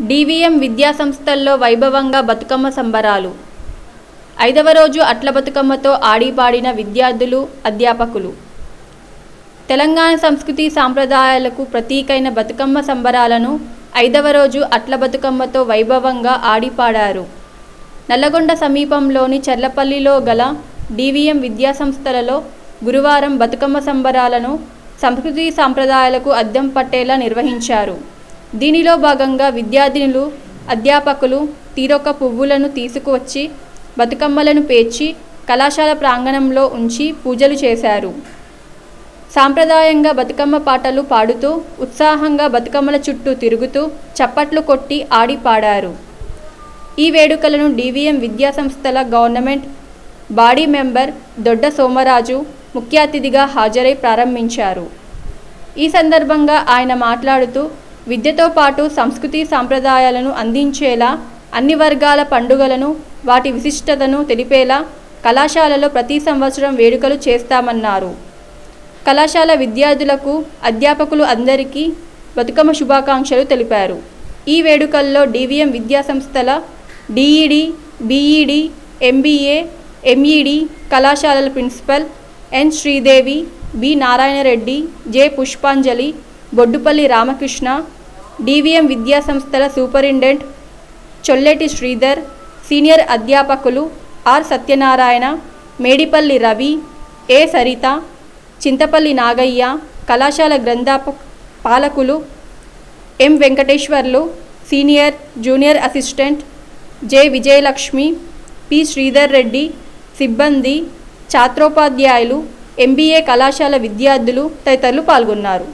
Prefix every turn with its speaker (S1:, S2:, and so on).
S1: DVM విద్యాసంస్థల్లో వైభవంగా బతుకమ్మ సంబరాలు. 5వ రోజు అట్ల బతుకమ్మతో ఆడిపాడిన విద్యార్థులు, అధ్యాపకులు. తెలంగాణ సంస్కృతి సాంప్రదాయాలకు ప్రతీకైన బతుకమ్మ సంబరాలను 5వ రోజు అట్ల బతుకమ్మతో వైభవంగా ఆడిపాడారు. నల్లగొండ సమీపంలోని చర్లపల్లిలో గల డివిఎం విద్యాసంస్థలలో గురువారం బతుకమ్మ సంబరాలను సంస్కృతి సాంప్రదాయాలకు అద్దం పట్టేలా నిర్వహించారు. దీనిలో భాగంగా విద్యార్థినులు, అధ్యాపకులు తీరొక్క పువ్వులను తీసుకువచ్చి బతుకమ్మలను పేర్చి కళాశాల ప్రాంగణంలో ఉంచి పూజలు చేశారు. సాంప్రదాయంగా బతుకమ్మ పాటలు పాడుతూ ఉత్సాహంగా బతుకమ్మల చుట్టూ తిరుగుతూ చప్పట్లు కొట్టి ఆడి పాడారు. ఈ వేడుకలను డివిఎం విద్యాసంస్థల government body member Dodda Somaraju ముఖ్య అతిథిగా హాజరై ప్రారంభించారు. ఈ సందర్భంగా ఆయన మాట్లాడుతూ విద్యతో పాటు సంస్కృతి సాంప్రదాయాలను అందించేలా అన్ని వర్గాల పండుగలను, వాటి విశిష్టతను తెలిపేలా కళాశాలలో ప్రతి సంవత్సరం వేడుకలు చేస్తామన్నారు. కళాశాల విద్యార్థులకు, అధ్యాపకులు అందరికీ బతుకమ్మ శుభాకాంక్షలు తెలిపారు. ఈ వేడుకల్లో డివిఎం విద్యాసంస్థల డిఈడి, బిఈడి, ఎంబీఏ, ఎంఈడి కళాశాలల principal N Sridevi, B Narayana Reddy, J Pushpanjali, Boddupalli Ramakrishna, DVM విద్యాసంస్థల సూపరింటెండెంట్ చొల్లెటి శ్రీధర్, సీనియర్ అధ్యాపకులు ఆర్ సత్యనారాయణ, మేడిపల్లి రవి, ఏ సరిత, చింతపల్లి నాగయ్య, కళాశాల పాలకులు M Venkateswarlu, senior, junior assistant J Vijayalakshmi, P Sridhar Reddy, సిబ్బంది, ఛాత్రోపాధ్యాయులు, ఎంబీఏ కళాశాల విద్యార్థులు తదితరులు పాల్గొన్నారు.